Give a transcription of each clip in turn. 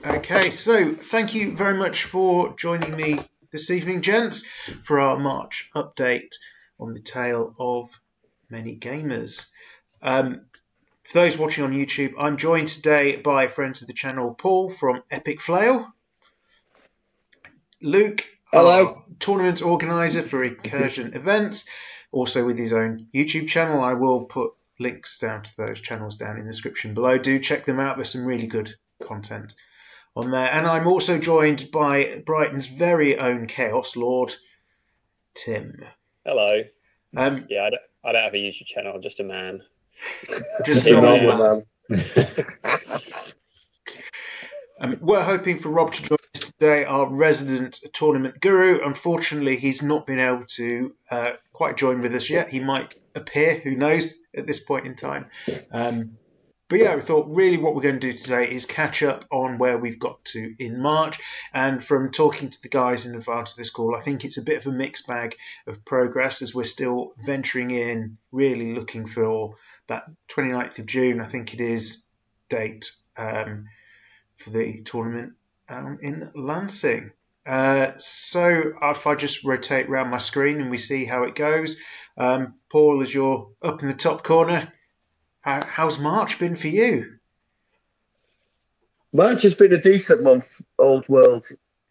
Okay, so thank you very much for joining me this evening, gents, for our March update on the tale of many gamers. For those watching on YouTube, I'm joined today by friends of the channel, Paul from Epic Flail, Luke, Hello. our tournament organizer for Recursion Events, also with his own YouTube channel. I will put links down to those channels down in the description below. Do check them out. There's some really good content on there. And I'm also joined by Brighton's very own Chaos Lord, Tim. Hello. Yeah, I don't have a YouTube channel. I'm just a man. Just a normal man. We're hoping for Rob to join us today, our resident tournament guru. Unfortunately, he's not been able to quite join with us yet. He might appear, who knows, at this point in time. But yeah, we thought really what we're going to do today is catch up on where we've got to in March. And from talking to the guys in advance of this call, I think it's a bit of a mixed bag of progress as we're still venturing in, really looking for that 29th of June, I think it is, date for the tournament in Lansing. So if I just rotate around my screen and we see how it goes. Paul, as you're up in the top corner, how's March been for you? March has been a decent month, old world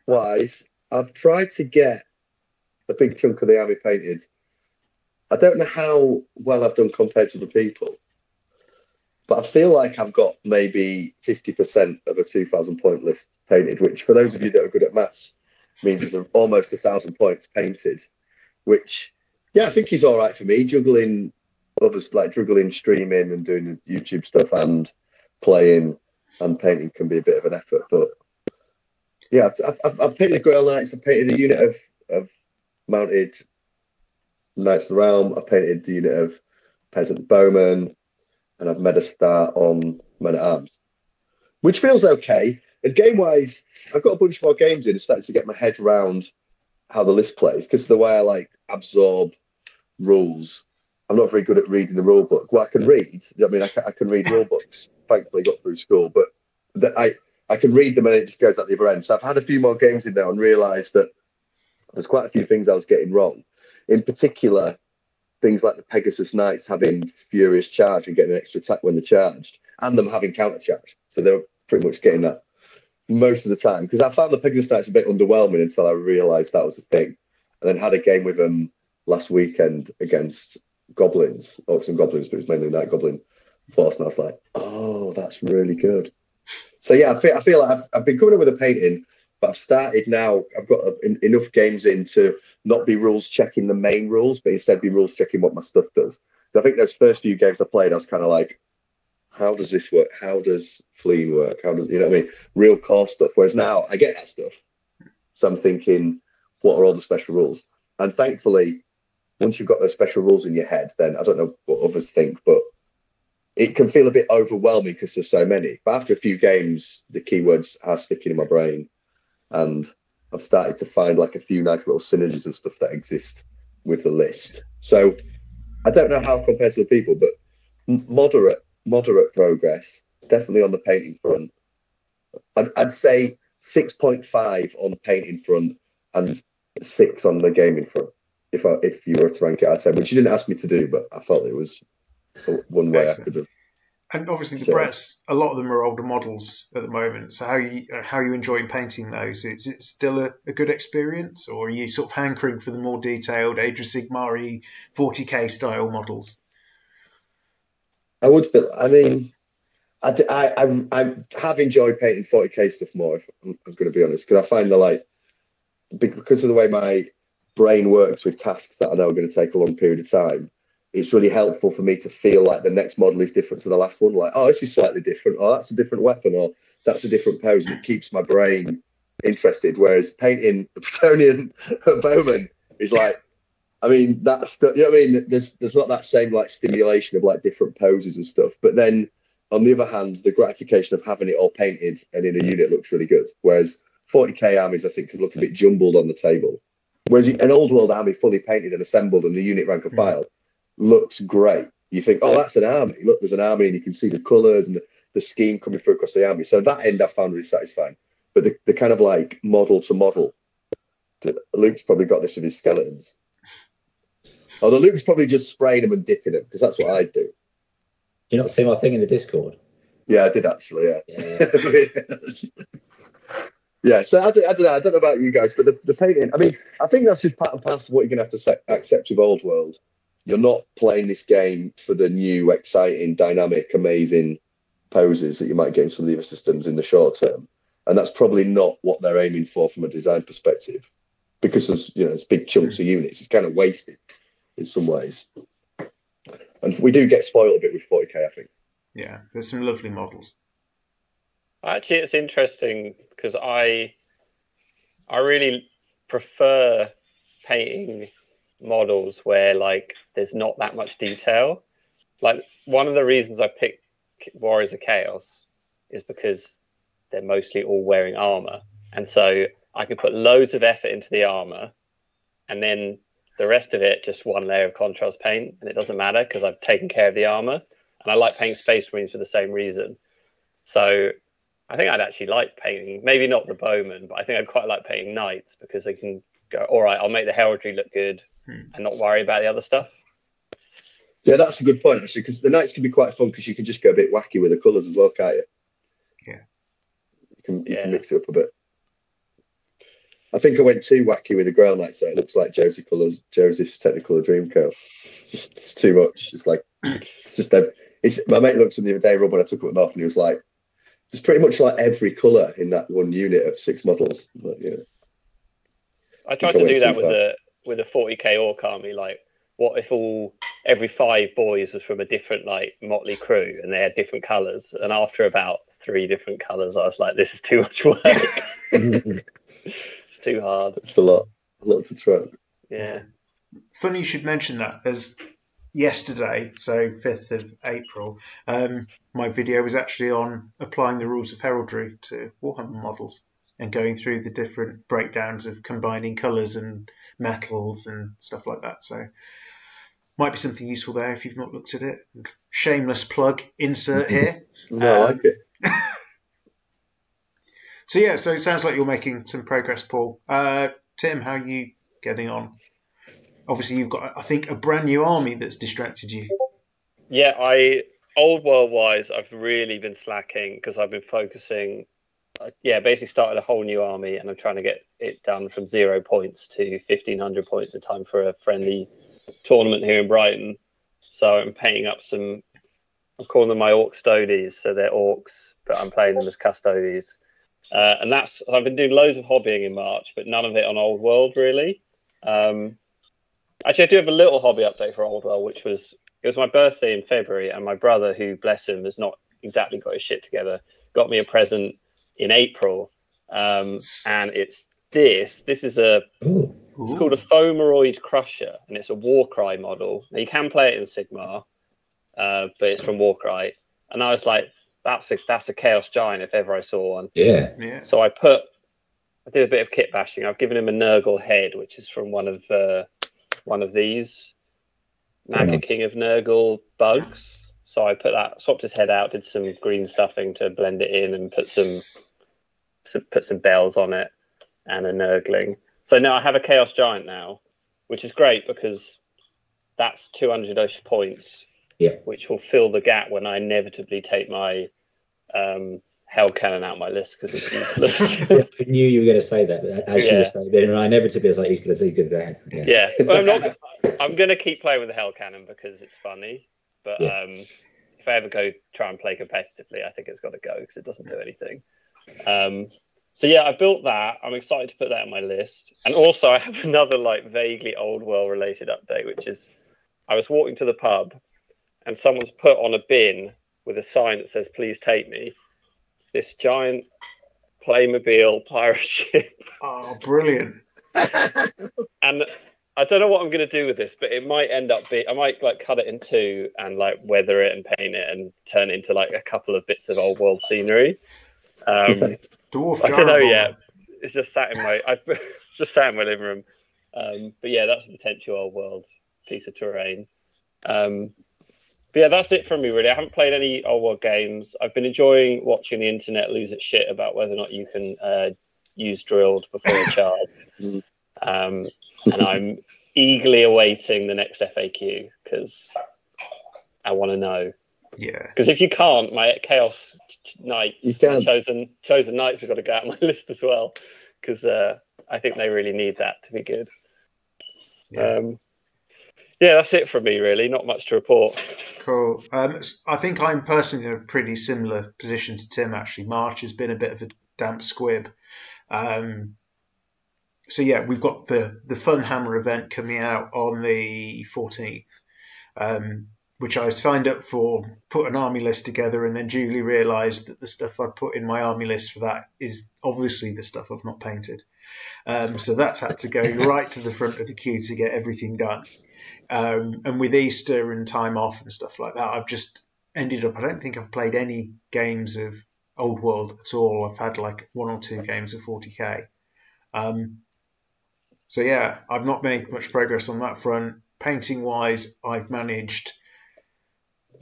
wise. I've tried to get a big chunk of the army painted. I don't know how well I've done compared to the people, but I feel like I've got maybe 50% of a 2,000 point list painted, which for those of you that are good at maths means it's almost 1,000 points painted, which, yeah, I think is all right for me, juggling streaming and doing YouTube stuff and playing and painting can be a bit of an effort. But yeah, I've painted the Grail Knights. I've painted a unit of mounted Knights of the Realm. I've painted the unit of Peasant Bowmen, and I've made a start on Men at Arms, which feels okay. And game wise, I've got a bunch more games in and starting to get my head around how the list plays because of the way I absorb rules. I'm not very good at reading the rule book. Well, I can read. I mean, I can read rule books. Thankfully, got through school, but I can read them and it just goes at the other end. So I've had a few more games in there and realised that there's quite a few things I was getting wrong. In particular, things like the Pegasus Knights having furious charge and getting an extra attack when they're charged, and them having counter charge. So they're pretty much getting that most of the time. Because I found the Pegasus Knights a bit underwhelming until I realised that was a thing, and then had a game with them last weekend against Goblins, Orcs and Goblins, but it was mainly Night Goblin Force, and I was like, oh, that's really good. So yeah, I feel like I've been coming up with a painting, but I've started now. I've got enough games in to not be rules checking the main rules, but instead be rules checking what my stuff does. I think those first few games I played, I was kind of like, how does this work? How does fleeing work? How does, you know what I mean? Real core stuff. Whereas now I get that stuff. So I'm thinking, what are all the special rules? And thankfully, once you've got those special rules in your head, then I don't know what others think, but it can feel a bit overwhelming because there's so many. But after a few games, the keywords are sticking in my brain, and I've started to find a few nice little synergies and stuff that exist with the list. So I don't know how compared to the people, but moderate progress, definitely on the painting front. I'd say 6.5 on the painting front and 6 on the gaming front. If you were to rank it out of 10, which you didn't ask me to do, but I felt it was one way I could have. And obviously the Bretts, a lot of them are older models at the moment. So how are you enjoying painting those? Is it still a good experience, or are you sort of hankering for the more detailed Age of Sigmar 40k style models? I would, but I mean, I have enjoyed painting 40k stuff more. If I'm going to be honest, because I find because of the way my brain works with tasks that I know are going to take a long period of time, it's really helpful for me to feel like the next model is different to the last one. Like, oh, this is slightly different, or that's a different weapon, or that's a different pose, and it keeps my brain interested. Whereas painting a Bretonnian bowman is like, I mean, that's, you know what I mean? There's not that same stimulation of different poses and stuff. But then on the other hand, the gratification of having it all painted and in a unit looks really good. Whereas 40k armies, I think, can look a bit jumbled on the table. Whereas an old world army fully painted and assembled and the unit rank and file looks great. You think, oh, that's an army. Look, there's an army, and you can see the colours, and the scheme coming through across the army. So that end I found really satisfying. But the kind of like model to model, Luke's probably got this with his skeletons. Although Luke's probably just spraying them and dipping them, because that's what I'd do. Do you not see my thing in the Discord? Yeah, I did actually, yeah. Yeah. Yeah, so I don't know. I don't know about you guys, but the painting, I mean, I think that's just part and parcel of what you're going to have to accept with Old World. You're not playing this game for the new, exciting, dynamic, amazing poses that you might get in some of the other systems in the short term. And that's probably not what they're aiming for from a design perspective, because there's big chunks of units. It's kind of wasted in some ways. And we do get spoiled a bit with 40k, I think. Yeah, there's some lovely models. Actually, it's interesting because I really prefer painting models where like there's not that much detail. Like one of the reasons I picked Warriors of Chaos is because they're mostly all wearing armor, and so I can put loads of effort into the armor, and then the rest of it just one layer of contrast paint, and it doesn't matter because I've taken care of the armor. And I like painting Space Marines for the same reason. So I think I'd actually like painting, maybe not the bowmen, but I think I'd quite like painting knights because they can go, all right, I'll make the heraldry look good and not worry about the other stuff. Yeah, that's a good point, actually, because the knights can be quite fun because you can just go a bit wacky with the colours as well, can't you? Yeah. You can mix it up a bit. I think I went too wacky with the Grail Knight, so it looks like Joseph's Technicolor Dreamcoat. It's too much. It's like, my mate looked at me the other day, Rob, when I took it off, and he was like, it's pretty much like every colour in that one unit of 6 models. But, yeah. I tried to do that with a 40k orc army. Like, what if every 5 boys was from a different like motley crew and they had different colours? And after about 3 different colours, I was like, this is too much work. It's too hard. It's a lot to try. Yeah. Funny you should mention that, as yesterday, so 5th of April, my video was actually on applying the rules of heraldry to Warhammer models and going through the different breakdowns of combining colours and metals and stuff like that. So might be something useful there if you've not looked at it. Shameless plug insert here. No, I like it. So yeah, so it sounds like you're making some progress, Paul. Tim, how are you getting on? Obviously, you've got, I think, a brand new army that's distracted you. Yeah, Old World wise, I've really been slacking because I've been focusing. Basically started a whole new army, and I'm trying to get it done from 0 points to 1,500 points in time for a friendly tournament here in Brighton. So I'm painting up I'm calling them my Orc Stodies, so they're orcs, but I'm playing them as custodies. And I've been doing loads of hobbying in March, but none of it on Old World really. Actually, I do have a little hobby update for Old World, it was my birthday in February, and my brother, who bless him has not exactly got his shit together, got me a present in April, and it's this is it's called a Fomeroid Crusher, and it's a Warcry model. Now, you can play it in Sigmar, but it's from Warcry, and I was like, that's a Chaos Giant if ever I saw one. Yeah. So I did a bit of kit bashing. I've given him a Nurgle head, which is from one of these Magic King of Nurgle bugs. So I swapped his head out, did some green stuffing to blend it in, and put some bells on it and a Nurgling. So now I have a Chaos Giant now, which is great because that's 200 points, which will fill the gap when I inevitably take my Hell Cannon out my list because it's useless. I knew you were going to say that, but as you were saying, but I inevitably was like, he's going to say. Yeah. Well, I'm going to keep playing with the Hell Cannon because it's funny, but if I ever go try and play competitively, I think it's got to go because it doesn't do anything. So yeah, I built that. I'm excited to put that on my list. And also I have another like vaguely Old World related update, which is I was walking to the pub and someone's put on a bin with a sign that says, please take me, this giant Playmobil pirate ship. Oh, brilliant. And I don't know what I'm going to do with this, but it might end up I might like cut it in 2 and like weather it and paint it and turn it into like a couple of bits of Old World scenery. Dwarf I don't know yet. It's just sat in my living room. But yeah, that's a potential Old World piece of terrain. But yeah, that's it from me, really. I haven't played any old world games. I've been enjoying watching the internet lose its shit about whether or not you can use drilled before a charge. And I'm eagerly awaiting the next FAQ because I want to know. Yeah. Because if you can't, my Chaos Knights, chosen Knights have got to go out on my list as well. Because I think they really need that to be good. Yeah. Yeah, that's it from me, really. Not much to report. Cool. I think I'm personally in a pretty similar position to Tim, actually. March has been a bit of a damp squib. So, yeah, we've got the Funhammer event coming out on the 14th, which I signed up for, put an army list together, and then duly realised that the stuff I'd put in my army list for that is obviously the stuff I've not painted. So that's had to go right to the front of the queue to get everything done. And with Easter and time off and stuff like that, I've just ended up, I don't think I've played any games of Old World at all. I've had like 1 or 2 games of 40k. So yeah, I've not made much progress on that front. Painting wise, I've managed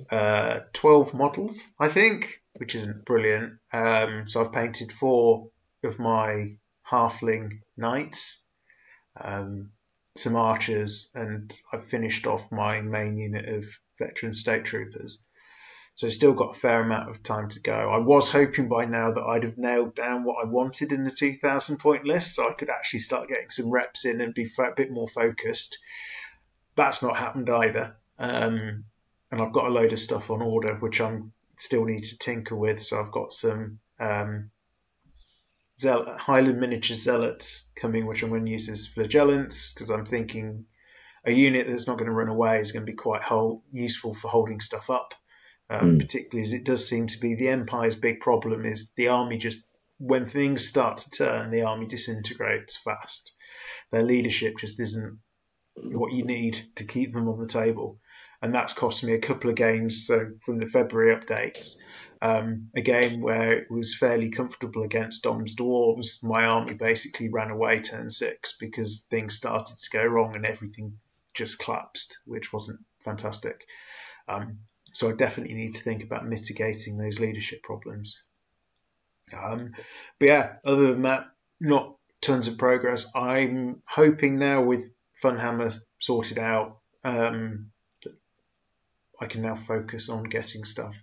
12 models, I think, which isn't brilliant. So I've painted 4 of my halfling knights, some archers, and I've finished off my main unit of veteran state troopers. So still got a fair amount of time to go. I was hoping by now that I'd have nailed down what I wanted in the 2,000 point list, so I could actually start getting some reps in and be a bit more focused. That's not happened either. And I've got a load of stuff on order, which I still need to tinker with. So I've got some Highland miniature zealots coming, which I'm going to use as flagellants, because I'm thinking a unit that's not going to run away is going to be quite useful for holding stuff up. Particularly as it does seem to be the Empire's big problem is the army just, when things start to turn, the army disintegrates fast. Their leadership just isn't what you need to keep them on the table. And that's cost me a couple of games. So from the February updates, a game where it was fairly comfortable against Dom's Dwarves, my army basically ran away turn 6 because things started to go wrong and everything just collapsed, which wasn't fantastic. So I definitely need to think about mitigating those leadership problems. But yeah, other than that, not tons of progress. I'm hoping now with Funhammer sorted out, that I can now focus on getting stuff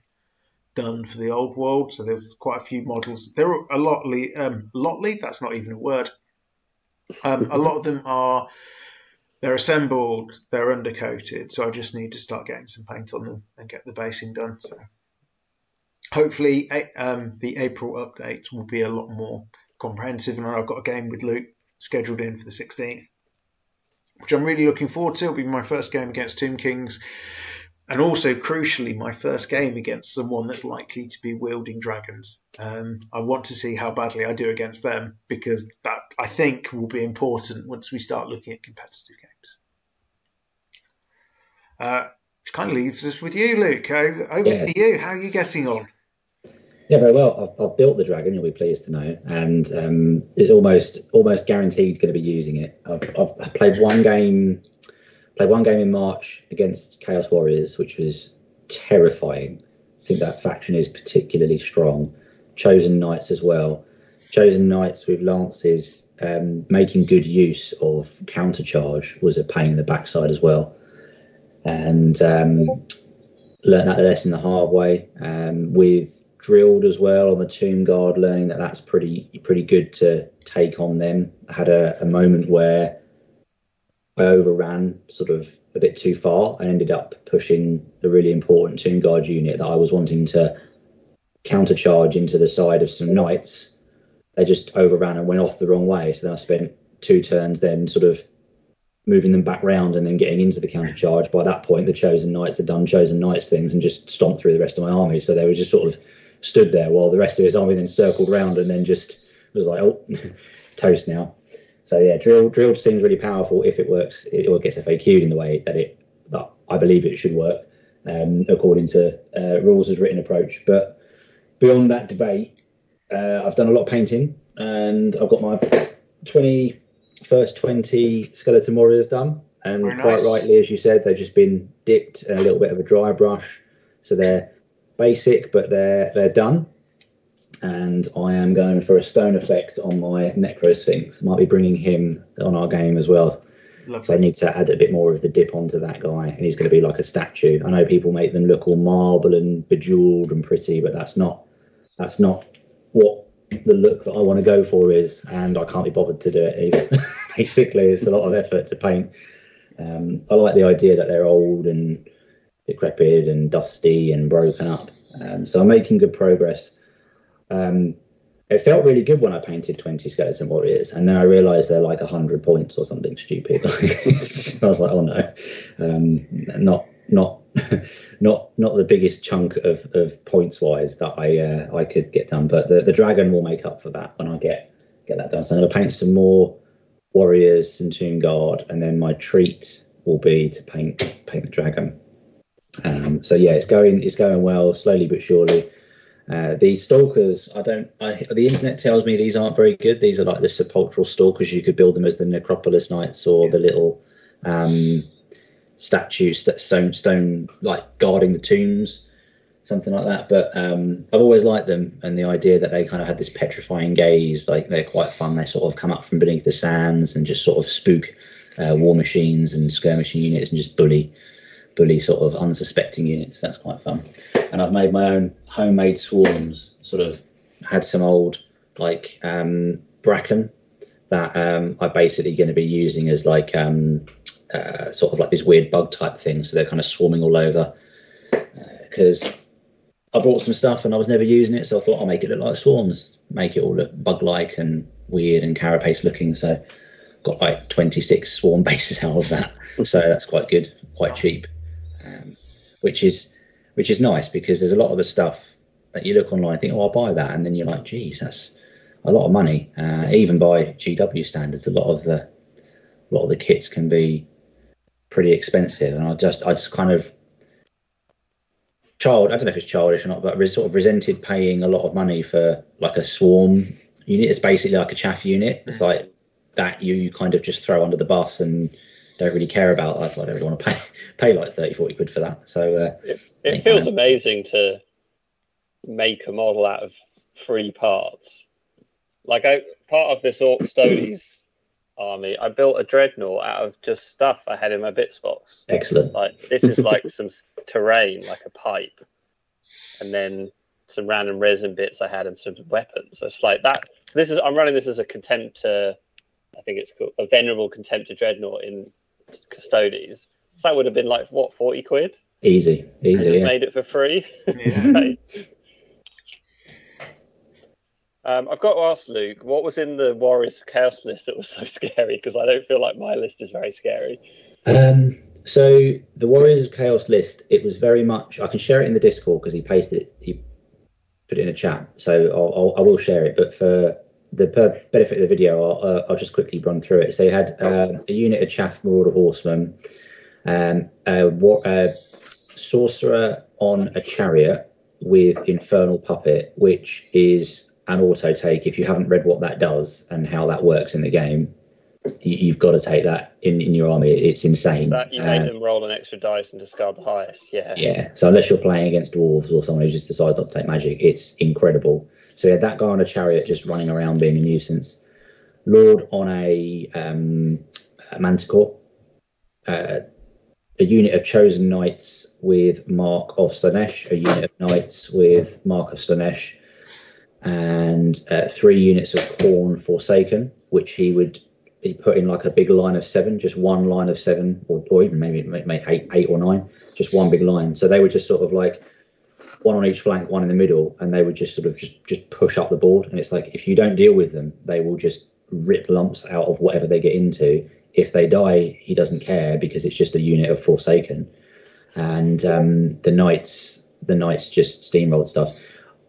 done for the old world. So there's quite a few models. There are a lotly, that's not even a word. A lot of them are, they're assembled, they're undercoated, so I just need to start getting some paint on them and get the basing done. So hopefully the April update will be a lot more comprehensive, and I've got a game with Luke scheduled in for the 16th, which I'm really looking forward to. It'll be my first game against Tomb Kings, and also, crucially, my first game against someone that's likely to be wielding dragons. I want to see how badly I do against them, because that, I think, will be important once we start looking at competitive games. Which kind of leaves us with you, Luke. Over to you. How are you getting on? Yeah, very well. I've built the dragon, you'll be pleased to know, and it's almost guaranteed going to be using it. I've played one game in March against Chaos Warriors, which was terrifying. I think that faction is particularly strong. Chosen Knights as well. Chosen Knights with lances, making good use of countercharge was a pain in the backside as well. And learned that lesson the hard way. With drilled as well on the Tomb Guard, learning that that's pretty good to take on them. I had a moment where I overran sort of a bit too far and ended up pushing the really important Tomb Guard unit that I was wanting to countercharge into the side of some knights. They just overran and went off the wrong way. So then I spent 2 turns then sort of moving them back round and then getting into the countercharge. By that point, the Chosen Knights had done Chosen Knights things and just stomped through the rest of my army. So they were just sort of stood there while the rest of his army then circled round and then just was like, oh, toast now. So yeah, drilled seems really powerful if it works, or gets FAQ'd in the way that I believe it should work, according to rules as written approach. But beyond that debate, I've done a lot of painting, and I've got my 20 skeleton warriors done. And Very quite nice. rightly, as you said, they've just been dipped, and a little bit of a dry brush. So they're basic, but they're done. And I am going for a stone effect on my Necro Sphinx. Might be bringing him on our game as well. Lovely. So I need to add a bit more of the dip onto that guy, and he's going to be like a statue. I know people make them look all marble and bejeweled and pretty, but that's not what the look that I want to go for is, and I can't be bothered to do it either. Basically, it's a lot of effort to paint. I like the idea that they're old and decrepit and dusty and broken up. So I'm making good progress. It felt really good when I painted 20 Skeleton Warriors, and then I realised they're like 100 points or something stupid. I was like, oh no, not the biggest chunk of points wise that I could get done, but the dragon will make up for that when I get that done. So I'm going to paint some more warriors, some Tomb Guard, and then my treat will be to paint the dragon. So yeah, it's going well, slowly but surely. These stalkers, the internet tells me these aren't very good. These are like the sepulchral stalkers. You could build them as the Necropolis Knights or the little statues that stone like guarding the tombs, something like that. But I've always liked them, and the idea that they kind of had this petrifying gaze, like they're quite fun. They sort of come up from beneath the sands and just sort of spook war machines and skirmishing units and just bully sort of unsuspecting units. That's quite fun. And I've made my own homemade swarms, sort of had some old like bracken that I'm basically going to be using as like sort of like these weird bug type things. So they're kind of swarming all over because I brought some stuff and I was never using it. So I thought I'll make it look like swarms, make it all look bug-like and weird and carapace looking. So got like 26 swarm bases out of that. So that's quite good, quite cheap. Which is nice because there's a lot of the stuff that you look online and think, oh, I'll buy that, and then you're like, geez, that's a lot of money. Even by GW standards, a lot of the kits can be pretty expensive, and I just kind of I don't know if it's childish or not, but sort of resented paying a lot of money for like a swarm unit. It's basically like a chaff unit. It's like that you kind of just throw under the bus and don't really care about. I don't really want to pay like 30-40 quid for that. So it feels amazing to make a model out of 3 parts. Like part of this Orc Stonies army, I built a dreadnought out of just stuff I had in my bits box. Excellent. Like this is like some terrain, like a pipe, and then some random resin bits I had and some weapons. So it's like that. So I'm running this as a Contemptor. I think it's called a Venerable Contemptor Dreadnought in Custodes. So that would have been like what, 40 quid? Easy. I just made it for free. Yeah. I've got to ask Luke, what was in the Warriors Chaos list that was so scary? Because I don't feel like my list is very scary. So the Warriors of Chaos list, it was very much. I can share it in the Discord because he put it in a chat. So I will share it. But for the benefit of the video, I'll just quickly run through it. So you had a unit of Chaff Marauder Horsemen, a Sorcerer on a Chariot with Infernal Puppet, which is an auto take. If you haven't read what that does and how that works in the game, you've got to take that in your army. It's insane. That you made them roll an extra dice and discard the highest. Yeah. So unless you're playing against dwarves or someone who just decides not to take magic, it's incredible. So you had that guy on a chariot just running around being a nuisance. Lord on a Manticore. A unit of Chosen Knights with Mark of Slanesh. A unit of Knights with Mark of Slanesh. And 3 units of Khorne Forsaken, which he put in like a big line of 7, just one line of 7, or even maybe make 8 or 9, just one big line. So they were just sort of like one on each flank, one in the middle, and they would just sort of just push up the board. And it's like, if you don't deal with them, they will just rip lumps out of whatever they get into. If they die, he doesn't care because it's just a unit of Forsaken. And the knights just steamrolled stuff.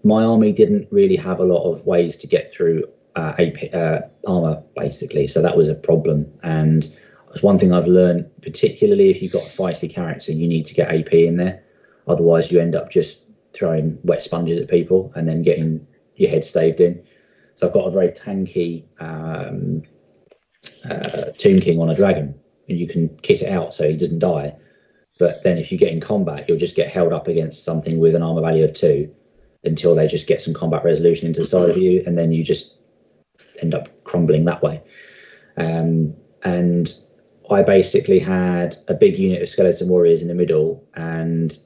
My army didn't really have a lot of ways to get through armor, basically, so that was a problem. And it's one thing I've learned, particularly if you've got a fighty character, you need to get AP in there. Otherwise, you end up just throwing wet sponges at people and then getting your head staved in. So I've got a very tanky Tomb King on a dragon, and you can kit it out so he doesn't die. But then if you get in combat, you'll just get held up against something with an armor value of 2 until they just get some combat resolution into the side of you, and then you just end up crumbling that way. And I basically had a big unit of skeleton warriors in the middle, and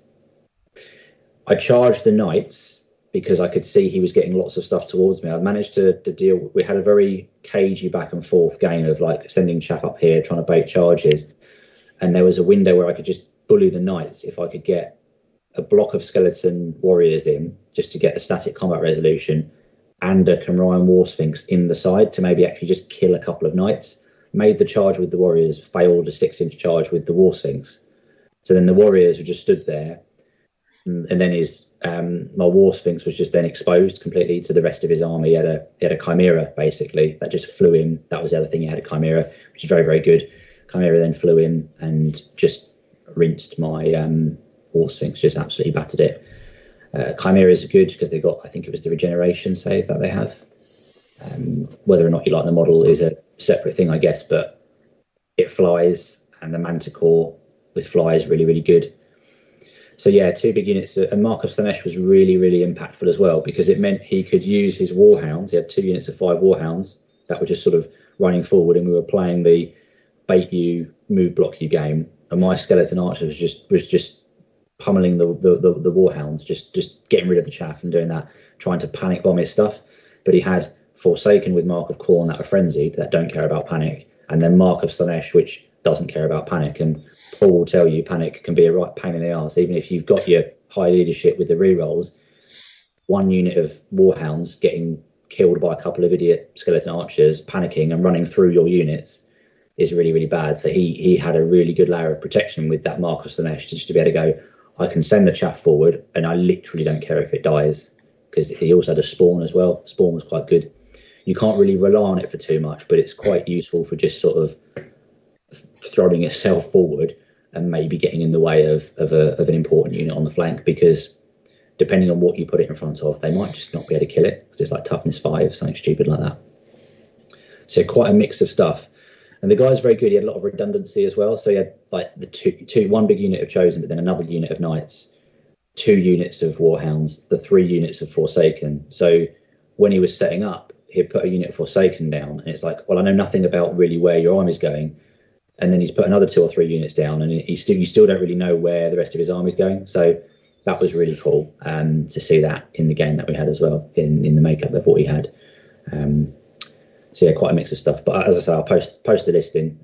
I charged the knights because I could see he was getting lots of stuff towards me. I managed to deal. We had a very cagey back and forth game of like sending chap up here, trying to bait charges. And there was a window where I could just bully the knights if I could get a block of skeleton warriors in, just to get the static combat resolution, and a Camrian War Sphinx in the side to maybe actually just kill a couple of knights. Made the charge with the warriors, failed a 6-inch charge with the War Sphinx. So then the warriors were just stood there, and then his my War Sphinx was just then exposed completely to the rest of his army. He had a Chimera basically that just flew in. That was the other thing. He had a Chimera, which is very, very good. Chimera then flew in and just rinsed my War Sphinx, just absolutely battered it. Chimeras are good because they got, I think it was the regeneration save that they have. Whether or not you like the model is a separate thing, I guess, but it flies, and the Manticore with fly is really, really good. So yeah, 2 big units, and Mark of Slanesh was really, really impactful as well, because it meant he could use his Warhounds. He had 2 units of 5 Warhounds that were just sort of running forward, and we were playing the bait you, move block you game, and my skeleton archer was just pummeling the Warhounds, just getting rid of the chaff and doing that, trying to panic bomb his stuff. But he had Forsaken with Mark of Khorne that are frenzied, that don't care about panic, and then Mark of Slanesh, which doesn't care about panic. And Paul will tell you panic can be a right pain in the arse, even if you've got your high leadership with the rerolls. 1 unit of Warhounds getting killed by a couple of idiot skeleton archers panicking and running through your units is really, really bad. So he had a really good layer of protection with that Mark of Slanesh, just to be able to go, I can send the chaff forward and I literally don't care if it dies, because he also had a Spawn as well. Spawn was quite good. You can't really rely on it for too much, but it's quite useful for just sort of throwing yourself forward and maybe getting in the way of an important unit on the flank, because depending on what you put it in front of, they might just not be able to kill it, because it's like toughness 5, something stupid like that. So quite a mix of stuff. And the guy's very good. He had a lot of redundancy as well. So he had like the 1 big unit of Chosen, but then another unit of Knights, 2 units of Warhounds, the 3 units of Forsaken. So when he was setting up, he'd put a unit of Forsaken down, and it's like, well, I know nothing about really where your army's going. And then he's put another 2 or 3 units down, and you still don't really know where the rest of his army's going. So that was really cool to see that in the game that we had as well, in the makeup of what he had. So yeah, quite a mix of stuff. But as I say, I'll post the listing.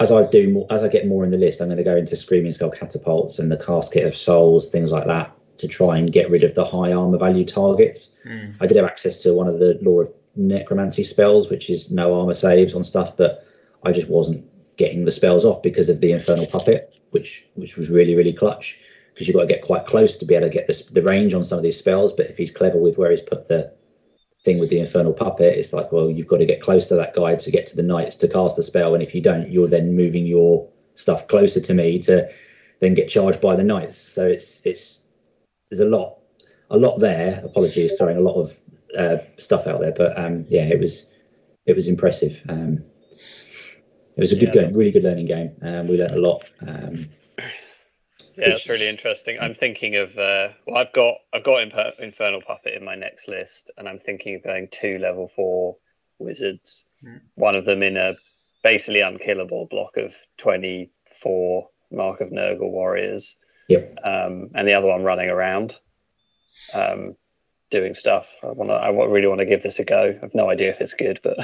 As I get more in the list, I'm going to go into Screaming Skull catapults and the Casket of Souls, things like that, to try and get rid of the high armor value targets. I did have access to one of the Law of Necromancy spells, which is no armor saves on stuff, but I just wasn't getting the spells off because of the Infernal Puppet, which was really, really clutch, because you've got to get quite close to be able to get the range on some of these spells. But if he's clever with where he's put the thing with the Infernal Puppet, it's like, well, you've got to get close to that guy to get to the knights to cast the spell, and if you don't, you're then moving your stuff closer to me to then get charged by the knights. So there's a lot there. Apologies, throwing a lot of stuff out there, but yeah, it was impressive. It was a good game, really good learning game. We learned a lot. Yeah, it's really interesting. I'm thinking of I've got Infernal Puppet in my next list, and I'm thinking of going 2 level 4 wizards. One of them in a basically unkillable block of 24 Mark of Nurgle warriors. Yep. And the other one running around, doing stuff. I really want to give this a go. I have no idea if it's good, but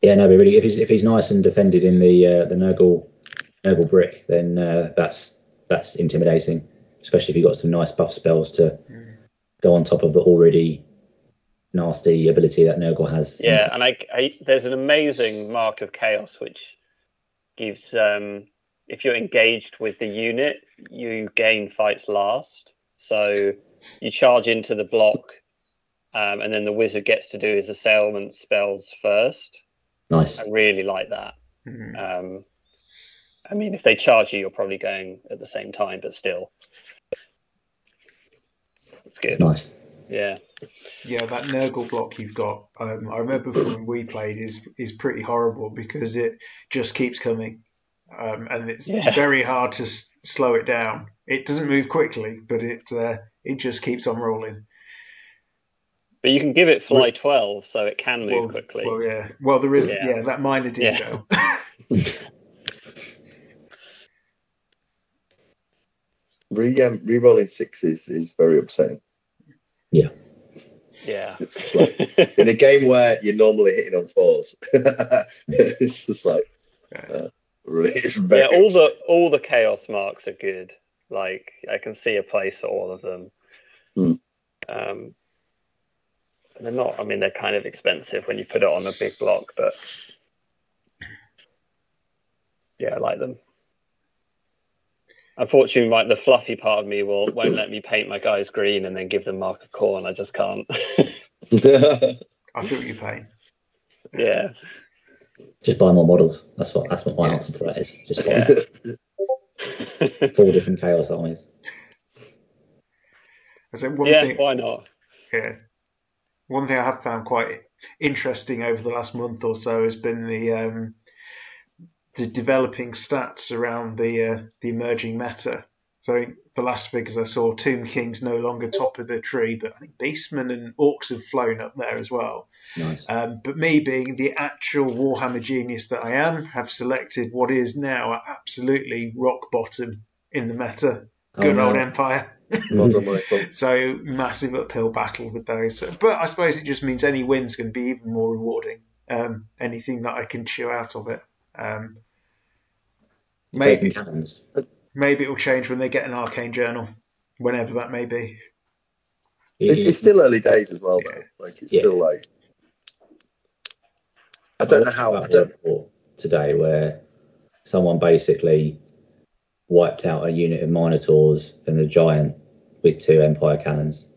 yeah, no, but really, if he's nice and defended in the Nurgle brick, then that's intimidating, especially if you've got some nice buff spells to go on top of the already nasty ability that Nurgle has. Yeah, and there's an amazing Mark of Chaos which gives, if you're engaged with the unit, you gain fights last. So you charge into the block, and then the wizard gets to do his assailment spells first. Nice. I really like that. I mean, if they charge you, you're probably going at the same time, but still, it's good. It's nice. Yeah. Yeah, that Nurgle block you've got, I remember from when we played, is pretty horrible because it just keeps coming. and it's very hard to slow it down. It doesn't move quickly, but it just keeps on rolling. But you can give it fly 12, so it can move quickly. Well, yeah. Well, there is that minor detail. Re-rolling sixes is very upsetting. Yeah. It's just like, in a game where you're normally hitting on fours, it's just like really. It's very all the chaos marks are good. Like I can see a place for all of them. They're not. I mean, they're kind of expensive when you put it on a big block, but yeah, I like them. Unfortunately, like the fluffy part of me won't let me paint my guys green and then give them marker corn. I just can't. I feel your pain. Yeah. Just buy more models. That's what my answer to that is. Just buy 4 different chaos armies. Why not? Yeah. One thing I have found quite interesting over the last month or so has been the developing stats around the emerging meta. So the last figures I saw, Tomb King's no longer top of the tree, but I think Beastmen and Orcs have flown up there as well. Nice. But me, being the actual Warhammer genius that I am, have selected what is now absolutely rock bottom in the meta. Good old Empire. So massive uphill battle with those. But I suppose it just means any win's going to be even more rewarding. Anything that I can chew out of it. Maybe it'll change when they get an arcane journal, whenever that may be. It's still early days as well, though. Like it's still like I don't know how. Today, where someone basically wiped out a unit of Minotaurs and the giant with 2 Empire cannons,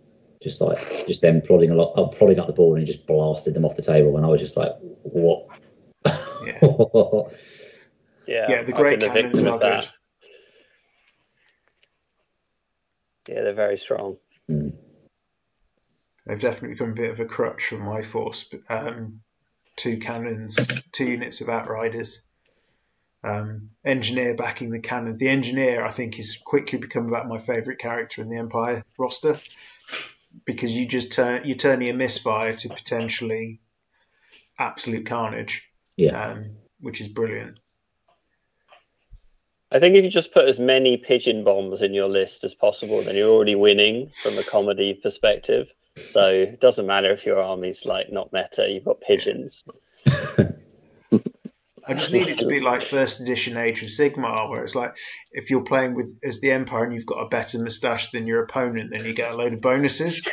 just them plodding up the board and just blasted them off the table. And I was just like, what? Yeah, the great cannons are good. Yeah, they're very strong. They've definitely become a bit of a crutch for my force. 2 cannons, 2 units of Outriders. Engineer backing the cannons. The Engineer, I think, has quickly become about my favourite character in the Empire roster, because you just turn your misfire to potentially absolute carnage. Which is brilliant. I think if you just put as many pigeon bombs in your list as possible, then you're already winning from a comedy perspective. So it doesn't matter if your army's like not meta, you've got pigeons. I just need it to be like first edition Age of Sigmar, where it's like if you're playing as the Empire and you've got a better moustache than your opponent, then you get a load of bonuses.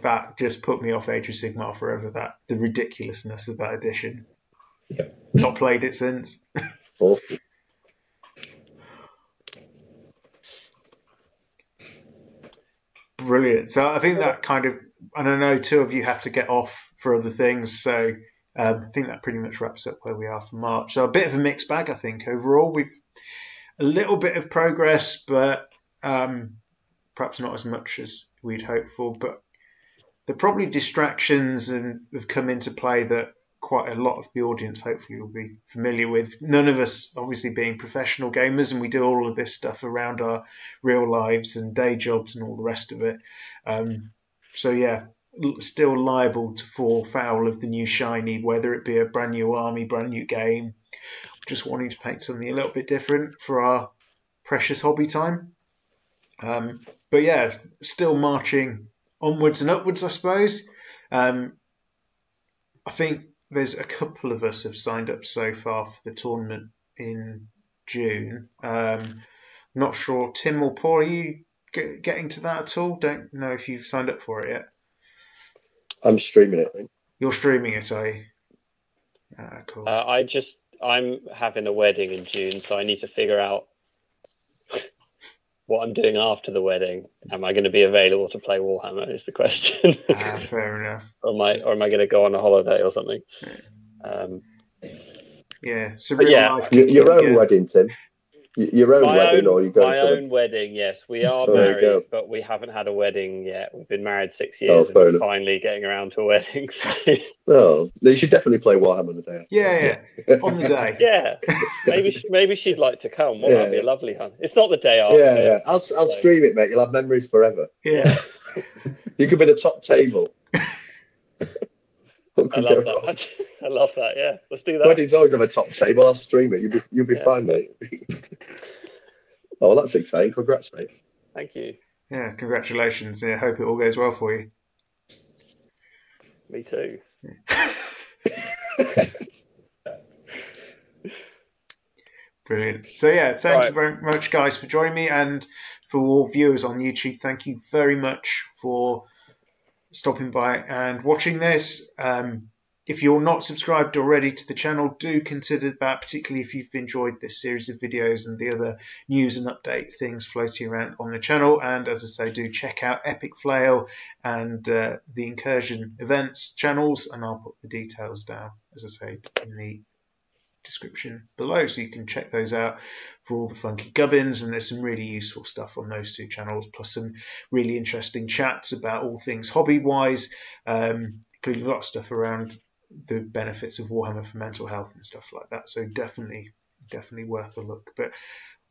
That just put me off Age of Sigmar forever. The ridiculousness of that edition. Not played it since. Brilliant. So I think that kind of, and I know 2 of you have to get off for other things, so I think that pretty much wraps up where we are for March. So a bit of a mixed bag, I think, overall. We've a little bit of progress, but perhaps not as much as we'd hoped for. But there are probably distractions and have come into play that quite a lot of the audience hopefully will be familiar with. None of us obviously being professional gamers, and we do all of this stuff around our real lives and day jobs and all the rest of it. So yeah, still liable to fall foul of the new shiny, whether it be a brand new army, brand new game, just wanting to paint something a little bit different for our precious hobby time. But yeah, still marching onwards and upwards, I suppose. I think there's a couple of us have signed up so far for the tournament in June. Not sure, Tim or Paul, are you getting to that at all? Don't know if you've signed up for it yet. I'm streaming it, I think. You're streaming it, are you? Cool. I'm having a wedding in June, so I need to figure out what I'm doing after the wedding. Am I going to be available to play Warhammer is the question. Fair enough. Or am I going to go on a holiday or something? Yeah, so real life. Your own wedding, Tim. Your own wedding, or you going my to own wedding? Yes, we are Oh, there you go. married, but we haven't had a wedding yet. We've been married 6 years, and fair we're enough. finally getting around to a wedding. So Oh, you should definitely play Warhammer the day after. Yeah, on the day. yeah, maybe she'd like to come. Well, that'd be a lovely hunt. It's not the day after. Yeah. I'll stream it, mate. You'll have memories forever. Yeah. You could be the top table. I love that. I love that. Yeah, let's do that. Weddings always have a top table. I'll stream it. You'll be fine, mate. Oh, well, that's exciting. Congrats, mate. Thank you. Yeah, congratulations. Yeah, hope it all goes well for you. Me too. Brilliant. So yeah, thank you very much, guys, for joining me, and for all viewers on YouTube, thank you very much for stopping by and watching this. If you're not subscribed already to the channel, do consider that, particularly if you've enjoyed this series of videos and the other news and update things floating around on the channel. And as I say, do check out Epic Flail and the Incursion events channels, and I'll put the details down, as I say, in the description below, so you can check those out for all the funky gubbins. And there's some really useful stuff on those two channels, plus some really interesting chats about all things hobby wise, including a lot of stuff around the benefits of Warhammer for mental health and stuff like that. So definitely worth a look. But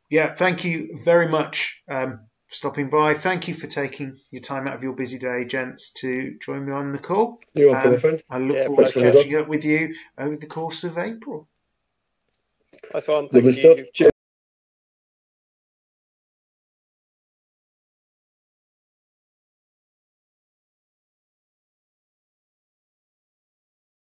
yeah, thank you very much for stopping by. Thank you for taking your time out of your busy day, gents, to join me on the call. You're welcome, my friend. I look forward to catching up with you over the course of April. Nice one. Lovely stuff. Cheers.